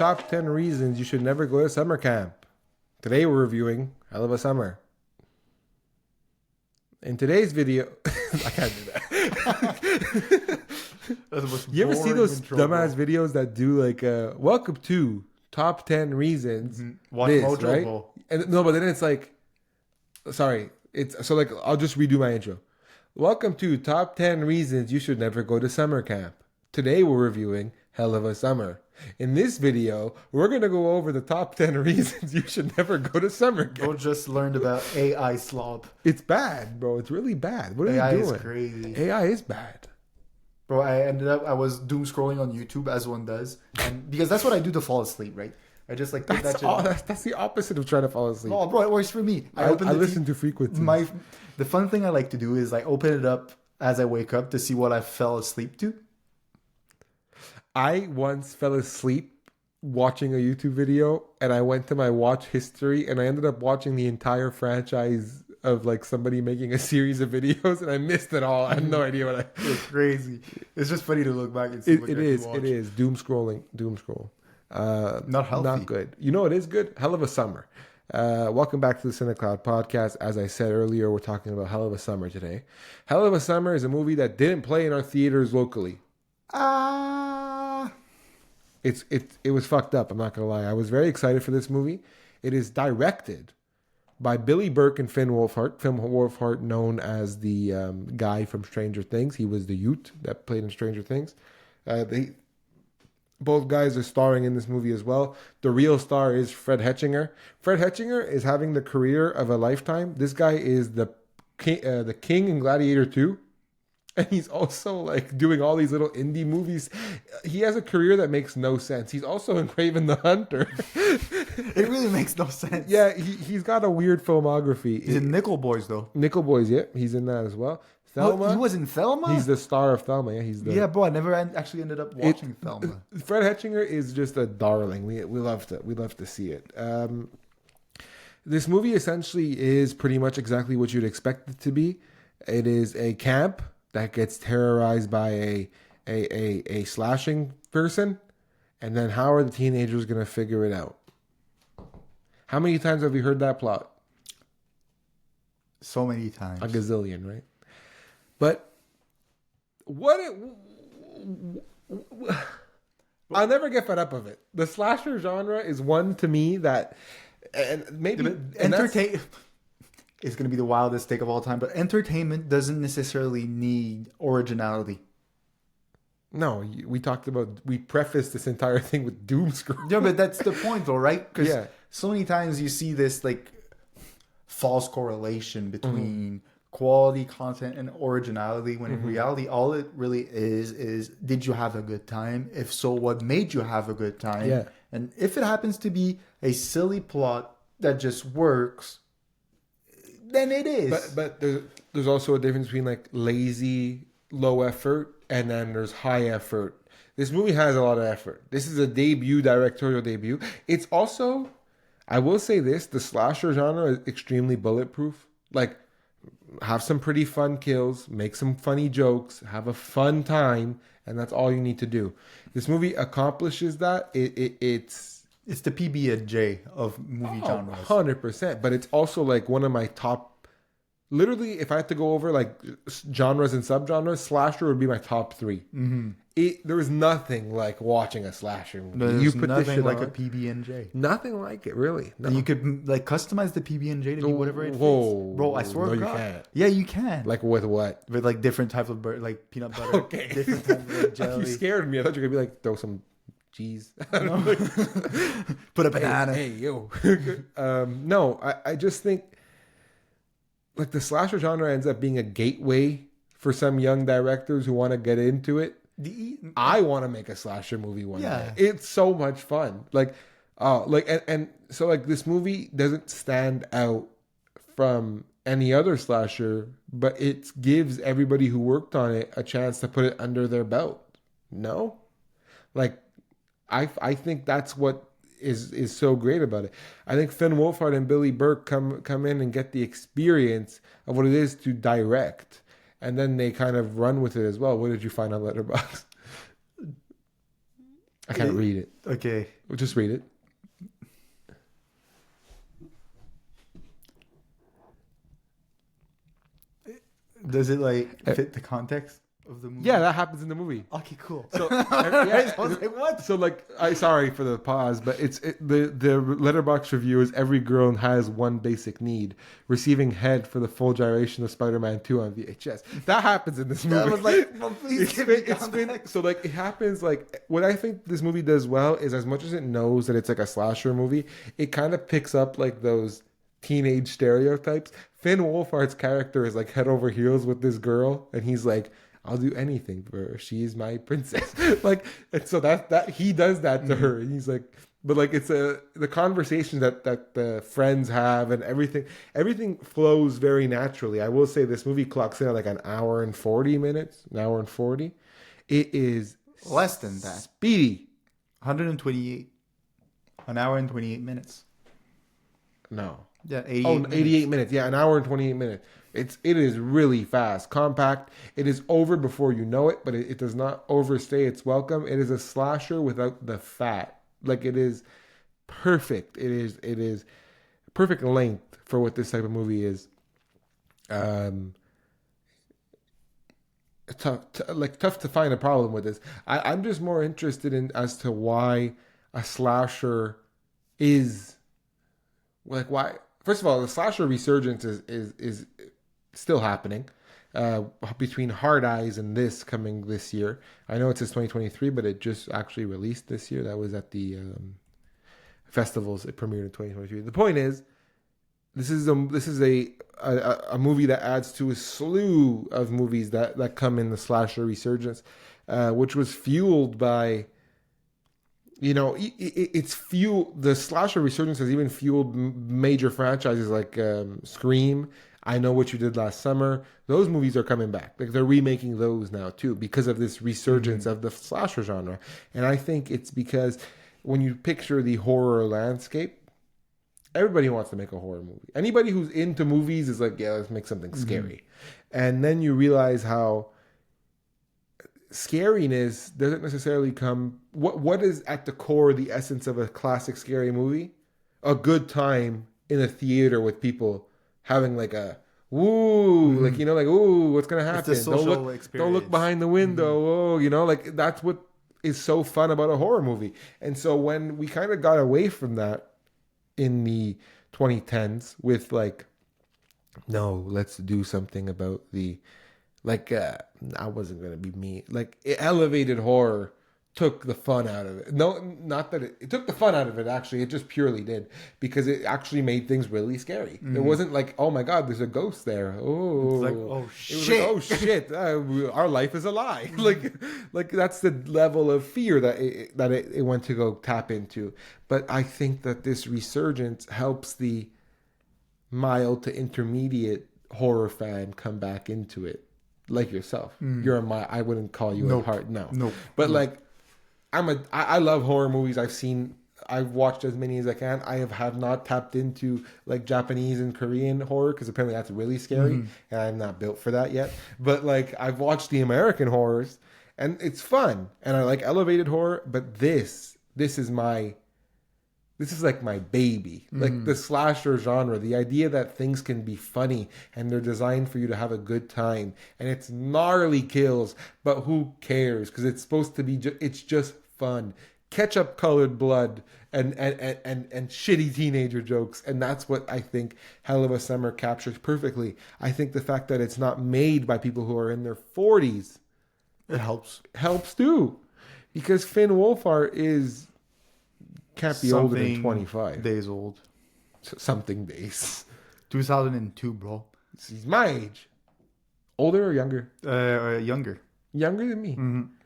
top 10 reasons you should never go to summer camp. Today we're reviewing Hell of a Summer. In today's video, I can't do that. You ever see those dumbass videos that do like, welcome to top 10 reasons? Watch this, Mojo right? Bowl. And, no, but then it's like, sorry. It's so like, I'll just redo my intro. Welcome to top 10 reasons you should never go to summer camp. Today we're reviewing Hell of a Summer. In this video, we're going to go over the top 10 reasons you should never go to summer camp. Bro just learned about AI slob. It's bad, bro. It's really bad. What are AI you doing? is crazy. AI is bad. Bro, I was doom scrolling on YouTube as one does. And because that's what I do to fall asleep, right? I just like put that shit. That's the opposite of trying to fall asleep. No, bro, it works for me. I listen to frequencies. The fun thing I like to do is I open it up as I wake up to see what I fell asleep to. I once fell asleep watching a YouTube video, and I went to my watch history, and I ended up watching the entire franchise of like somebody making a series of videos, and I missed it all. I had no idea what I. It's crazy. It's just funny to look back and see what It is doom scroll. Not healthy. Not good. You know, it is good. Hell of a Summer. Welcome back to the CineClwd Podcast. As I said earlier, we're talking about Hell of a Summer today. Hell of a Summer is a movie that didn't play in our theaters locally. It was fucked up. I'm not gonna lie. I was very excited for this movie. It is directed by Byrk and Finn Wolfhard. Finn Wolfhard, known as the guy from Stranger Things. He was the Ute that played in Stranger Things. Both guys are starring in this movie as well. The real star is Fred Hetchinger. Fred Hetchinger is having the career of a lifetime. This guy is the king in Gladiator 2. And he's also like doing all these little indie movies. He has a career that makes no sense. He's also in Craven the Hunter. It really makes no sense. Yeah, he's got a weird filmography. He's in Nickel Boys though. Nickel Boys, yeah, he's in that as well. Thelma. He was in Thelma? He's the star of Thelma. Yeah, bro, I never actually ended up watching Thelma. Fred Hetchinger is just a darling. We love to see it. This movie essentially is pretty much exactly what you'd expect it to be. It is a camp that gets terrorized by a slashing person, and then how are the teenagers going to figure it out? How many times have you heard that plot? So many times. A gazillion, right? But I'll never get fed up of it. The slasher genre is one to me that, and maybe entertain. It's going to be the wildest take of all time, but entertainment doesn't necessarily need originality. No, we prefaced this entire thing with doom scroll. Yeah, but that's the point though, right? Because so many times you see this like false correlation between quality content and originality, when in reality, all it really is did you have a good time? If so, what made you have a good time? Yeah. And if it happens to be a silly plot that just works, then it is. But there's also a difference between like lazy, low effort, and then there's high effort. This movie has a lot of effort. This is a directorial debut. It's also, I will say this, the slasher genre is extremely bulletproof. Like, have some pretty fun kills, make some funny jokes, have a fun time, and that's all you need to do. This movie accomplishes that. It's the PB&J of movie genres. 100%. But it's also like one of my top, literally, if I had to go over like genres and subgenres, slasher would be my top 3. There was nothing like watching a slasher movie. There's nothing like a PB&J. Nothing like it, really. No. And you could like customize the PB&J to be whatever it fits. Whoa. Bro, I swear to God. You can't. Yeah, you can. Like with what? With like different types of like peanut butter. Okay. Different types of jelly. You scared me. I thought you were going to be like, throw some cheese. Put a banana. Hey yo. No, I just think like the slasher genre ends up being a gateway for some young directors who want to get into it. I want to make a slasher movie one day. It's so much fun. Like, and so like this movie doesn't stand out from any other slasher, but it gives everybody who worked on it a chance to put it under their belt. No, like I think that's what is so great about it. I think Finn Wolfhard and Byrk come in and get the experience of what it is to direct. And then they kind of run with it as well. What did you find on Letterboxd? I can't read it. Okay. We'll just read it. Does it like fit the context of the movie? Yeah, that happens in the movie. Okay, cool. So I was like, what? So like, sorry for the pause, but the letterbox review is every girl has one basic need: receiving head for the full gyration of Spider-Man 2 on VHS. That happens in this movie. I was like, well, please give me context. So like, it happens like what I think this movie does well is, as much as it knows that it's like a slasher movie, it kind of picks up like those teenage stereotypes. Finn Wolfhard's character is like head over heels with this girl, and he's like, I'll do anything for her. She's my princess. Like, and so that he does that to her. And he's like, but like, it's the conversation that the friends have, and everything flows very naturally. I will say this movie clocks in at like an hour and 40 minutes, an hour and 40. It is less than that. Speedy. 128. An hour and 28 minutes. No. Yeah, 88 minutes. Yeah, an hour and 28 minutes. It is really fast, compact. It is over before you know it, but it does not overstay its welcome. It is a slasher without the fat. Like, it is perfect. It is perfect length for what this type of movie is. Tough to find a problem with this. I'm just more interested in as to why a slasher is like, why. First of all, the slasher resurgence is still happening between Hard Eyes and this coming this year. I know it says 2023, but it just actually released this year. That was at the festivals. It premiered in 2023. The point is, this is a movie that adds to a slew of movies that come in the slasher resurgence, which was fueled by. You know, it's fueled. The slasher resurgence has even fueled major franchises like Scream. I Know What You Did Last Summer. Those movies are coming back. Like, they're remaking those now too because of this resurgence of the slasher genre. And I think it's because when you picture the horror landscape, everybody wants to make a horror movie. Anybody who's into movies is like, yeah, let's make something scary. And then you realize how scariness doesn't necessarily come. What is at the core, the essence of a classic scary movie? A good time in a theater with people having like a ooh, like, you know, like, ooh, what's gonna happen? Don't look behind the window. Oh, you know, like, that's what is so fun about a horror movie. And so when we kind of got away from that in the 2010s with like, no, let's do something about the like, I wasn't going to be me. Like, elevated horror took the fun out of it. No, not that it took the fun out of it, actually. It just purely did. Because it actually made things really scary. It wasn't like, oh my God, there's a ghost there. Oh, it's like, oh shit. Like, oh shit, our life is a lie. like that's the level of fear that it went to go tap into. But I think that this resurgence helps the mild to intermediate horror fan come back into it. Like yourself, I wouldn't call you a hard no. But like, I love horror movies. I've watched as many as I can. I have not tapped into like Japanese and Korean horror because apparently that's really scary, and I'm not built for that yet. But like, I've watched the American horrors, and it's fun, and I like elevated horror. But this is like my baby. Like, the slasher genre, the idea that things can be funny and they're designed for you to have a good time, and it's gnarly kills, but who cares? Because it's supposed to be it's just fun. Ketchup colored blood and shitty teenager jokes. And that's what I think Hell of a Summer captures perfectly. I think the fact that it's not made by people who are in their 40s, it helps too. Because Finn Wolfhard can't be older than 25 days old. Something days. 2002, bro. He's my age. Older or younger? Younger. Younger than me.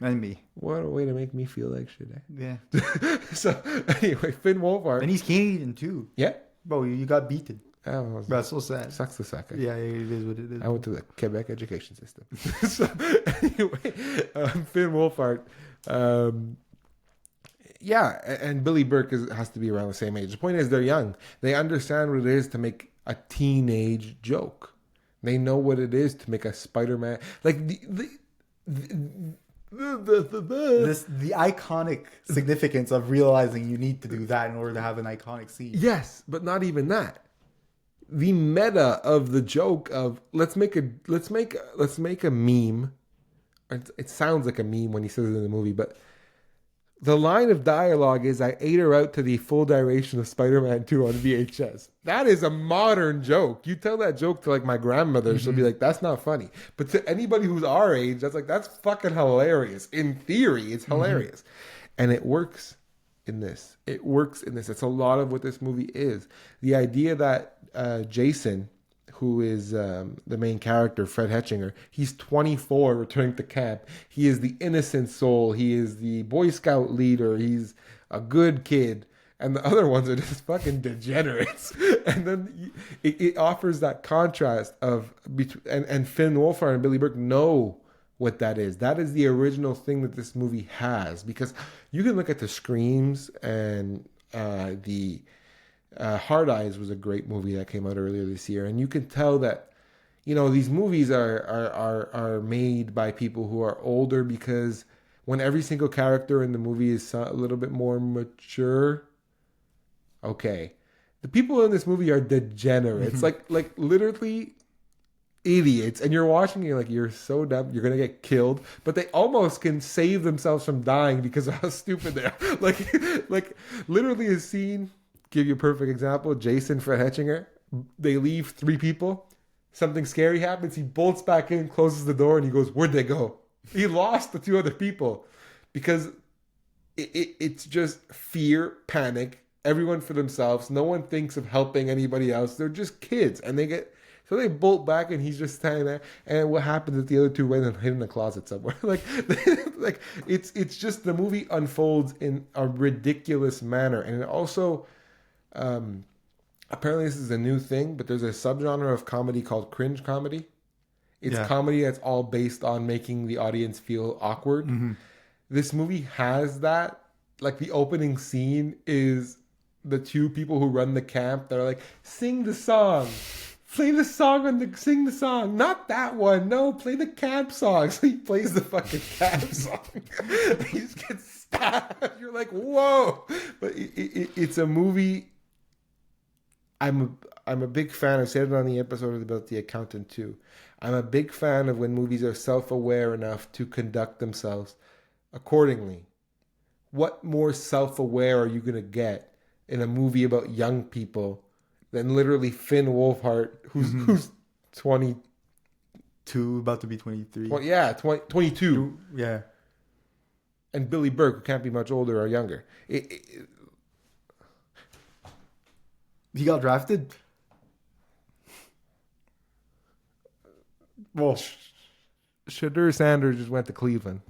And me. What a way to make me feel like shit, eh? Yeah. So, anyway, Finn Wolfhard. And he's Canadian, too. Yeah. Bro, you got beaten. Oh, that's so sad. Sucks to suck. Yeah, it is what it is. I went to the Quebec education system. So, anyway, Finn Wolfhard. Yeah, and Billy Byrk has to be around the same age. The point is, they're young. They understand what it is to make a teenage joke. They know what it is to make a Spider-Man. Like, the iconic significance of realizing you need to do that in order to have an iconic scene. Yes, but not even that. The meta of the joke of let's make a meme. It sounds like a meme when he says it in the movie, but the line of dialogue is, "I ate her out to the full duration of Spider-Man 2 on VHS." That is a modern joke. You tell that joke to like my grandmother, she'll be like, "That's not funny." But to anybody who's our age, that's fucking hilarious. In theory, it's hilarious. And it works in this. It's a lot of what this movie is. The idea that Jason, who is the main character, Fred Hetchinger, he's 24 returning to camp. He is the innocent soul. He is the Boy Scout leader. He's a good kid. And the other ones are just fucking degenerates. And then it offers that contrast of... And Finn Wolfhard and Billy Byrk know what that is. That is the original thing that this movie has. Because you can look at the screams and the... Hard Eyes was a great movie that came out earlier this year, and you can tell that, you know, these movies are made by people who are older, because when every single character in the movie is a little bit more mature, okay, the people in this movie are degenerates, like literally idiots, and you're watching, you're like, you're so dumb, you're gonna get killed, but they almost can save themselves from dying because of how stupid they are. like literally a scene. Give you a perfect example. Jason, Fred Hetchinger, they leave 3 people. Something scary happens. He bolts back in, closes the door, and he goes, "Where'd they go?" He lost the 2 other people because it's just fear, panic, everyone for themselves. No one thinks of helping anybody else. They're just kids, and they bolt back, and he's just standing there. And what happens if the other 2 went and hid in the closet somewhere? like it's just, the movie unfolds in a ridiculous manner, and it also. Apparently this is a new thing, but there's a subgenre of comedy called cringe comedy. It's comedy that's all based on making the audience feel awkward. This movie has that. Like, the opening scene is the 2 people who run the camp that are like, "Sing the song. Play the song sing the song. Not that one. No, play the camp song." So he plays the fucking camp song. He just gets stabbed. You're like, whoa. But it's a movie. I'm a big fan. I said it on the episode about The Accountant too. I'm a big fan of when movies are self-aware enough to conduct themselves accordingly. What more self-aware are you going to get in a movie about young people than literally Finn Wolfhard, who's 22, about to be 23. 22. Yeah. And Billy Byrk, who can't be much older or younger. He got drafted? Well, Shadur Sanders just went to Cleveland.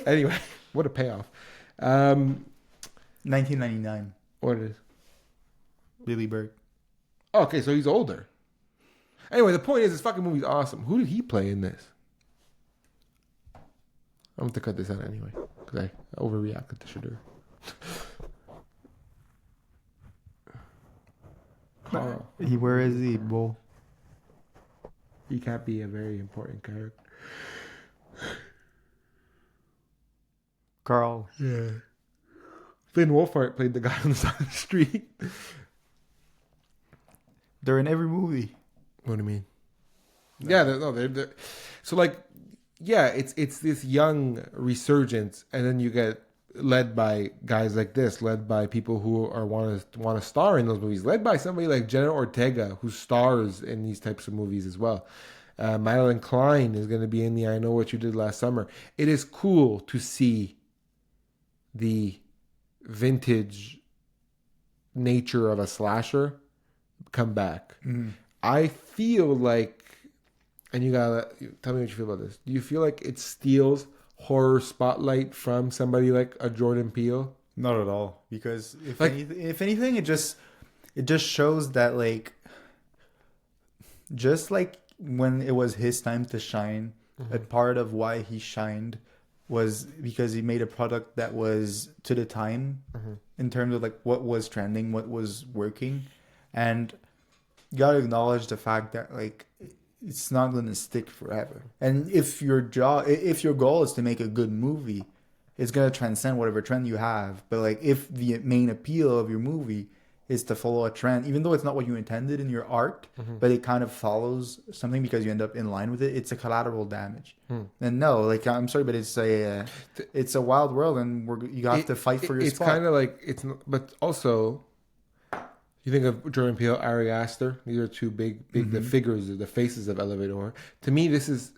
Anyway, what a payoff. 1999. What it is? Billy Byrk. Oh, okay, so he's older. Anyway, the point is, this fucking movie's awesome. Who did he play in this? I'm going to cut this out anyway, because I overreacted to Shadur. Carl. Where is he, Bull? He can't be a very important character. Carl. Yeah. Finn Wolfhard played the guy on the side of the street. They're in every movie. What do you mean? Yeah, they're so like, yeah, it's this young resurgence, and then you get led by guys like this, led by people who are want to star in those movies, led by somebody like Jenna Ortega, who stars in these types of movies as well. Madeline Klein is going to be in the I Know What You Did Last Summer. It is cool to see the vintage nature of a slasher come back. I feel like, and you gotta tell me what you feel about this. Do you feel like it steals horror spotlight from somebody like a Jordan Peele? Not at all, because if anything, it just shows that, like, just like when it was his time to shine, a part of why he shined was because he made a product that was to the time in terms of like what was trending, what was working, and you gotta acknowledge the fact that like it's not gonna stick forever. And if your goal is to make a good movie, it's gonna transcend whatever trend you have. But like if the main appeal of your movie is to follow a trend, even though it's not what you intended in your art, but it kind of follows something because you end up in line with it, it's a collateral damage. And no, like I'm sorry, but it's a wild world, and you have to fight for your it's spot. It's kind of like but also you think of Jordan Peele, Ari Aster. These are two big the figures, the faces of elevated horror. To me, it's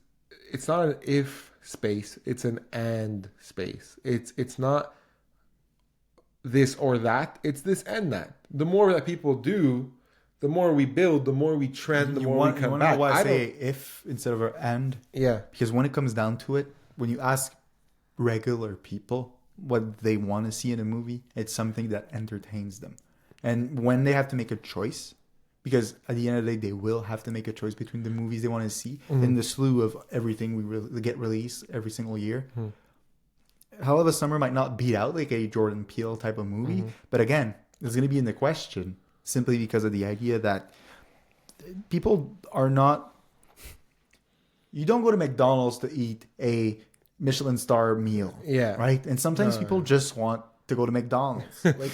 not an if space, it's an and space. It's not this or that, it's this and that. The more that people do, the more we build, the more we trend, the more we come back. Know why I say if instead of an and? Yeah. Because when it comes down to it, when you ask regular people what they want to see in a movie, it's something that entertains them. And when they have to make a choice, because at the end of the day, they will have to make a choice between the movies they want to see and the slew of everything we get released every single year. Hell of a Summer might not beat out like a Jordan Peele type of movie, but again, it's going to be in the question simply because of the idea that people are not. You don't go to McDonald's to eat a Michelin star meal, right? And sometimes people just want to go to McDonald's. Like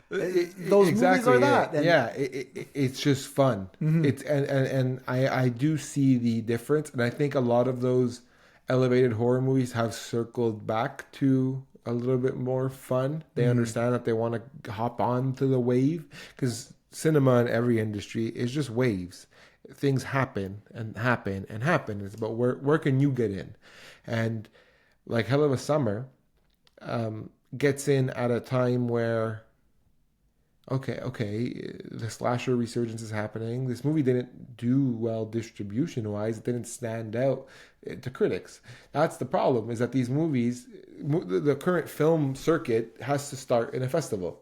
those movies are that. And it's just fun. It's and I do see the difference, and I think a lot of those elevated horror movies have circled back to a little bit more fun. They understand that they want to hop on to the wave, because cinema in every industry is just waves. Things happen and happen and happen. It's about where can you get in? And like Hell of a Summer gets in at a time where okay, the slasher resurgence is happening. This movie didn't do well distribution-wise. It didn't stand out to critics. That's the problem, is that these movies, the current film circuit has to start in a festival.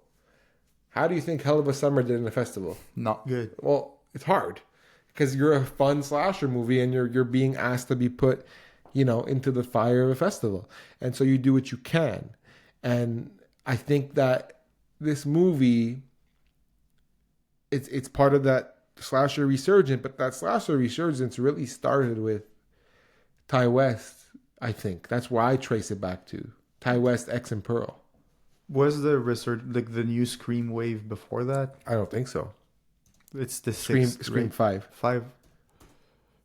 How do you think Hell of a Summer did in a festival? Not good. Well, it's hard, because you're a fun slasher movie and you're being asked to be put, into the fire of a festival. And so you do what you can. And I think that this movie, it's part of that slasher resurgence, but that slasher resurgence really started with Ty West, I think. That's where I trace it back to. Ty West, X and Pearl. Was the the new Scream wave before that? I don't think so. It's the Scream 5.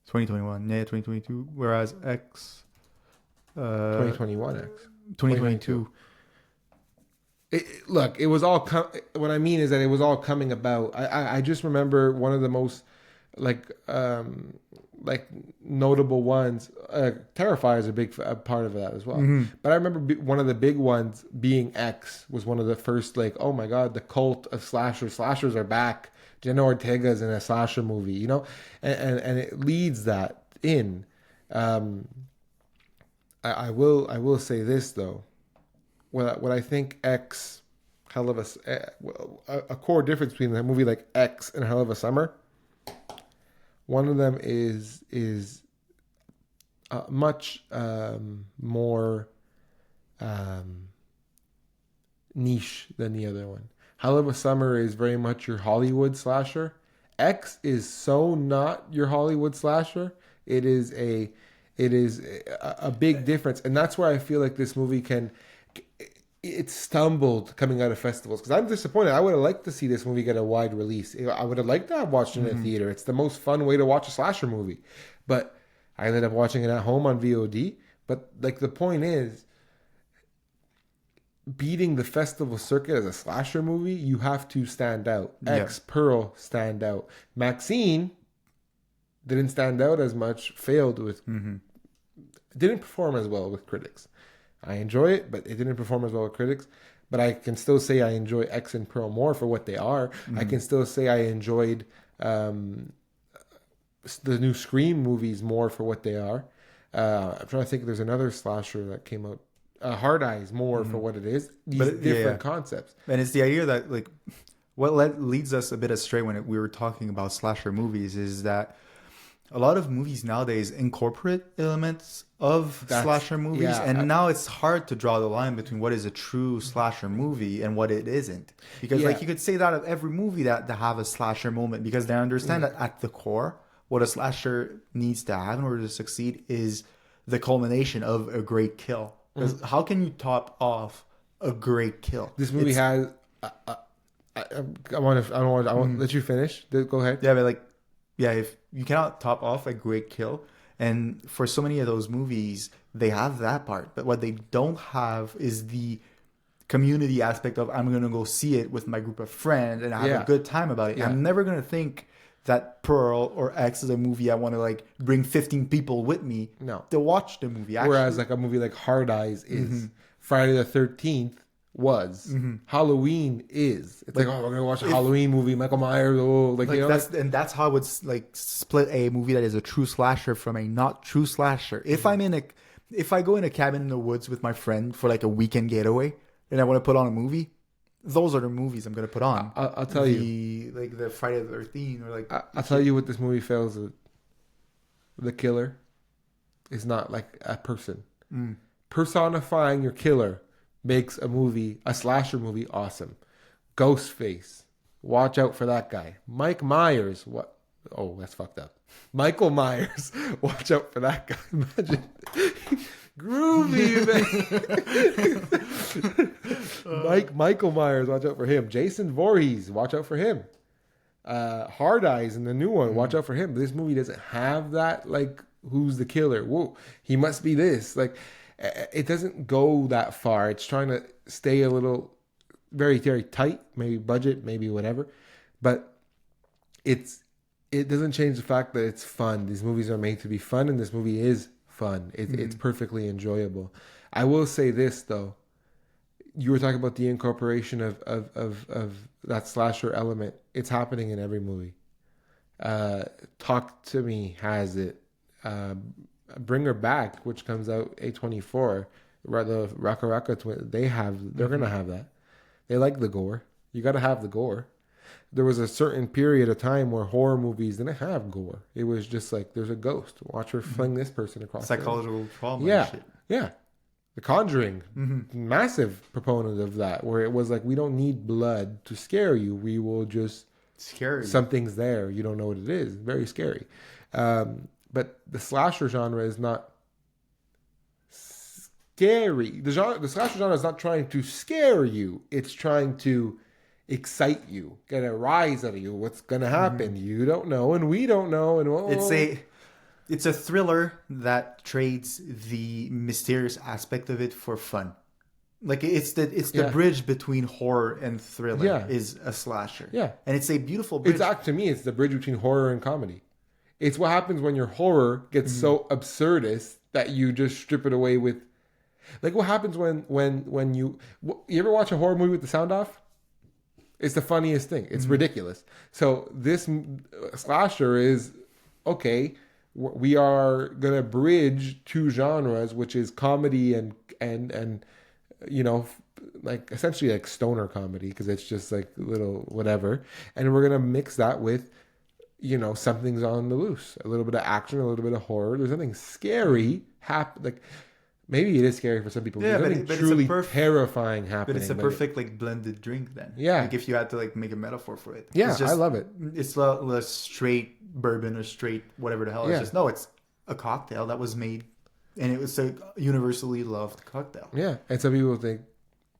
2021. Yeah, 2022. Whereas X... 2021 X. 2022. Look, it was all... what I mean is that it was all coming about. I just remember one of the most notable ones. Terrifier is a big part of that as well. But I remember one of the big ones being X was one of the first, oh my God, the cult of slashers. Slashers are back. Jenna Ortega's in a slasher movie, and it leads that in. I will say this though. What I think X, Hell of a core difference between a movie like X and Hell of a Summer. One of them is much more niche than the other one. Hell of a Summer is very much your Hollywood slasher. X is so not your Hollywood slasher. It is a big difference, and that's where I feel like this movie it stumbled coming out of festivals, because I'm disappointed. I would have liked to see this movie get a wide release. I would have liked to have watched it in a theater. It's the most fun way to watch a slasher movie, but I ended up watching it at home on VOD. But the point is, beating the festival circuit as a slasher movie, you have to stand out. X, Pearl stand out. Maxine didn't stand out as much. Failed with, didn't perform as well with critics. I enjoy it, but it didn't perform as well with critics. But I can still say I enjoy X and Pearl more for what they are. I can still say I enjoyed the new Scream movies more for what they are. I'm trying to think. There's another slasher that came out. Hard Eyes more for what it is. These different concepts. And it's the idea that what leads us a bit astray when we were talking about slasher movies is that a lot of movies nowadays incorporate elements of slasher movies, yeah, and now it's hard to draw the line between what is a true slasher movie and what it isn't. Because like you could say that of every movie that have a slasher moment, because they understand that at the core, what a slasher needs to have in order to succeed is the culmination of a great kill. Because how can you top off a great kill? This movie has. I want to let you finish. Go ahead. Yeah, but like, yeah, if you cannot top off a great kill, and for so many of those movies, they have that part, but what they don't have is the community aspect of I'm gonna go see it with my group of friends and have a good time about it. Yeah. I'm never gonna think that Pearl or X is a movie I want to like bring 15 people with me to watch the movie. Actually. Whereas like a movie like Hard Eyes is, Friday the 13th was, Halloween is. It's like, oh, we're gonna watch a Halloween movie, Michael Myers. Oh, like you know, and that's how it's like split a movie that is a true slasher from a not true slasher. If I go in a cabin in the woods with my friend for like a weekend getaway and I want to put on a movie, those are the movies I'm gonna put on. I'll tell you, like the Friday the 13th, or like I'll tell you what this movie fails at. The killer is not like a person. Personifying your killer makes a slasher movie, awesome. Ghostface, watch out for that guy. Mike Myers, what? Oh, that's fucked up. Michael Myers, watch out for that guy. Imagine. Groovy, man. Michael Myers, watch out for him. Jason Voorhees, watch out for him. Hard Eyes in the new one, watch out for him. This movie doesn't have that, like, who's the killer? Whoa, he must be this. Like, it doesn't go that far. It's trying to stay a little very, very tight, maybe budget, maybe whatever. But it doesn't change the fact that it's fun. These movies are made to be fun, and this movie is fun. It's perfectly enjoyable. I will say this, though. You were talking about the incorporation of that slasher element. It's happening in every movie. Talk to Me has it. Bring Her Back, which comes out A24, the Raka Raka twin, they're gonna have that. They like the gore. You gotta have the gore. There was a certain period of time where horror movies didn't have gore. It was just like, there's a ghost. Watch her fling this person across. Psychological trauma. Yeah, and shit. yeah. The Conjuring, massive proponent of that, where it was like, we don't need blood to scare you. We will just scary. Something's there. You don't know what it is. Very scary. But the slasher genre is not scary. The slasher genre is not trying to scare you. It's trying to excite you, get a rise out of you. What's going to happen? You don't know, and we don't know. And it's a thriller that trades the mysterious aspect of it for fun. Like it's the bridge between horror and thriller is a slasher. Yeah, and it's a beautiful bridge. To me, it's the bridge between horror and comedy. It's what happens when your horror gets so absurdist that you just strip it away with, like, what happens when you ever watch a horror movie with the sound off? It's the funniest thing. It's ridiculous. So this slasher is, okay, we are gonna bridge two genres, which is comedy and you know, like essentially like stoner comedy, because it's just like little whatever, and we're gonna mix that with, you know, something's on the loose, a little bit of action, a little bit of horror. There's nothing scary like maybe it is scary for some people. Yeah, but truly terrifying happening. But it's a perfect like blended drink then. Yeah, like if you had to like make a metaphor for it. Yeah, I love it. It's not a straight bourbon or straight whatever the hell. It's just it's a cocktail that was made, and it was a universally loved cocktail. Yeah, and some people think,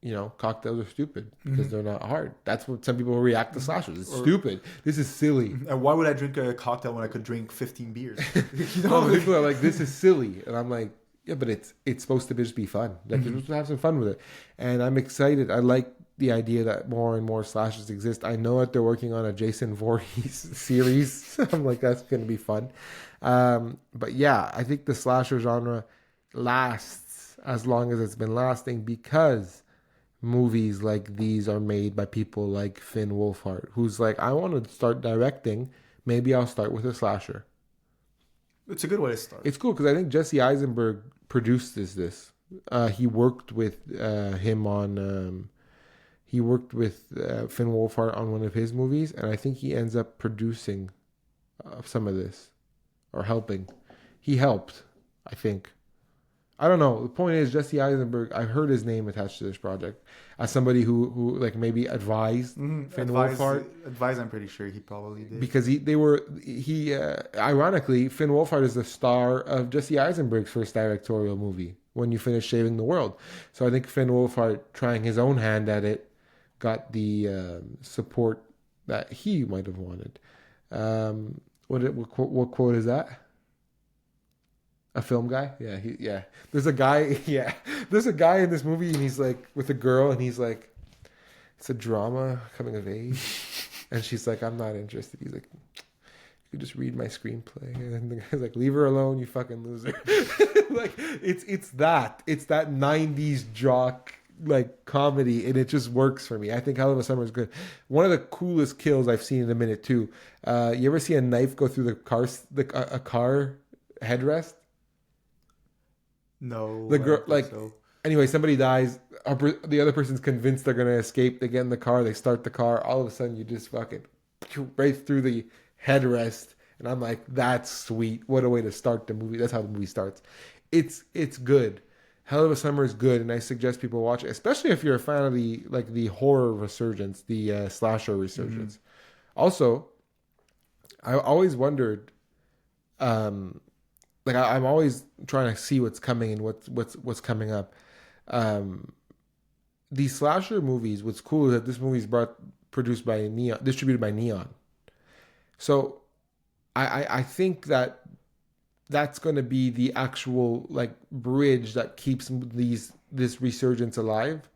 you know, cocktails are stupid because they're not hard. That's what some people react to slashers. It's stupid. This is silly. And why would I drink a cocktail when I could drink 15 beers? You know, people are like, this is silly, and I'm like, yeah, but it's supposed to just be fun. Like, you're supposed to have some fun with it, and I'm excited. I like the idea that more and more slashers exist. I know that they're working on a Jason Voorhees series. I'm like, that's going to be fun. But yeah, I think the slasher genre lasts as long as it's been lasting because movies like these are made by people like Finn Wolfhard, who's like, I want to start directing. Maybe I'll start with a slasher. It's a good way to start. It's cool because I think Jesse Eisenberg produced this. He worked with him on. He worked with Finn Wolfhard on one of his movies, and I think he ends up producing some of this. or helping. He helped, I think. I don't know. The point is, Jesse Eisenberg, I heard his name attached to this project as somebody who like maybe advised Finn Wolfhard. Advised, I'm pretty sure he probably did. Because ironically, Finn Wolfhard is the star of Jesse Eisenberg's first directorial movie, When You Finish Saving the World. So I think Finn Wolfhard, trying his own hand at it, got the support that he might have wanted. What quote is that? A film guy? Yeah. There's a guy in this movie, and he's like with a girl, and he's like, it's a drama coming of age. And she's like, I'm not interested. He's like, you could just read my screenplay. And the guy's like, leave her alone, you fucking loser. Like, it's that 90s jock like comedy, and it just works for me. I think Hell of a Summer is good. One of the coolest kills I've seen in a minute too. You ever see a knife go through a car headrest? No. The girl, anyway, somebody dies. The other person's convinced they're gonna escape. They get in the car. They start the car. All of a sudden, you just fucking right through the headrest. And I'm like, that's sweet. What a way to start the movie. That's how the movie starts. It's good. Hell of a Summer is good, and I suggest people watch it, especially if you're a fan of the horror resurgence, the slasher resurgence. Mm-hmm. Also, I always wondered. I'm always trying to see what's coming and what's coming up. These slasher movies, what's cool is that this movie is produced by Neon, distributed by Neon. So I think that's going to be the actual like bridge that keeps this resurgence alive,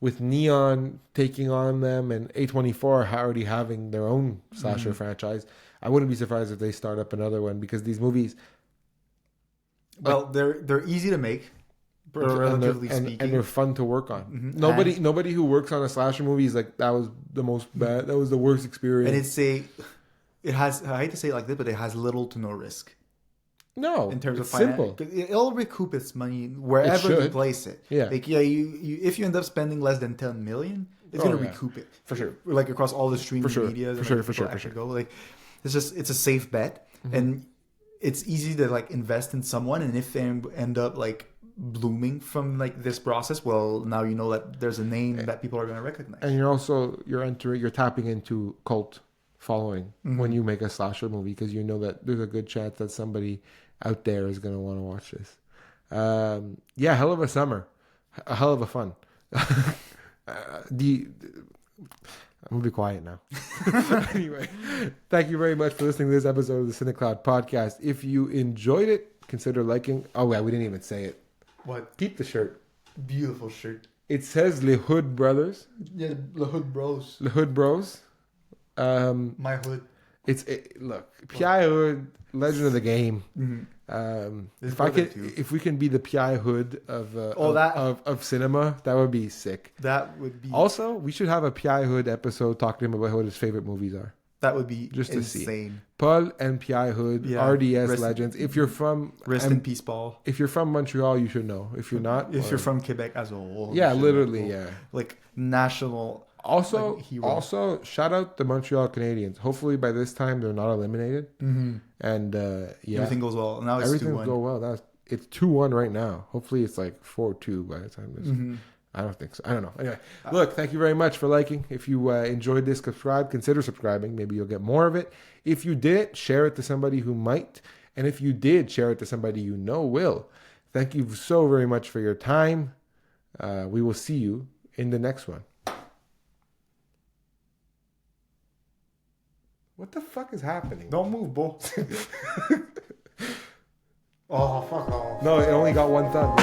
with Neon taking on them and A24 already having their own slasher franchise. I wouldn't be surprised if they start up another one, because these movies. Well, they're easy to make, relatively speaking, and they're fun to work on. Mm-hmm. Nobody who works on a slasher movie is like, that was the most bad. That was the worst experience. And it has. I hate to say it like this, but it has little to no risk. No, in terms of simple. It'll recoup its money wherever you place it. Yeah, you if you end up spending less than 10 million, it's gonna recoup it for sure. Like across all the streaming media, for sure. Go. Like, it's a safe bet, and it's easy to like invest in someone, and if they end up like blooming from like this process, well, now you know that there's a name that people are going to recognize. And you're tapping into cult following when you make a slasher movie, because you know that there's a good chance that somebody out there is going to want to watch this. Hell of a Summer, a hell of a fun. I'm going to be quiet now. Anyway, thank you very much for listening to this episode of the CineClwd Podcast. If you enjoyed it, consider liking. Oh, yeah, we didn't even say it. What? Keep the shirt. Beautiful shirt. It says Le Hood Brothers. Yeah, Le Hood Bros. Le Hood Bros. My Hood. Look, Pierre Hood, legend of the game. Mm-hmm. If we can be the Pierre Hood of cinema, that would be sick. That would be. Also, we should have a Pierre Hood episode talking to him about what his favorite movies are. That would be just insane. To see. Paul and Pierre Hood, RDS legends. If you're from rest in peace, Paul. If you're from Montreal, you should know. If you're not, you're from Quebec as a whole, literally, like national. Also, shout out the Montreal Canadiens. Hopefully, by this time they're not eliminated, and everything goes well. Now it's 2-1. Everything goes well. It's 2-1 right now. Hopefully, it's like 4-2 by the time this. I don't think so. I don't know. Anyway, look, thank you very much for liking. If you enjoyed this, consider subscribing. Maybe you'll get more of it. If you didn't, share it to somebody who might, and if you did, share it to somebody you know will. Thank you so very much for your time. We will see you in the next one. What the fuck is happening? Don't move, Bo. Oh, fuck off. No, it only got one thumb.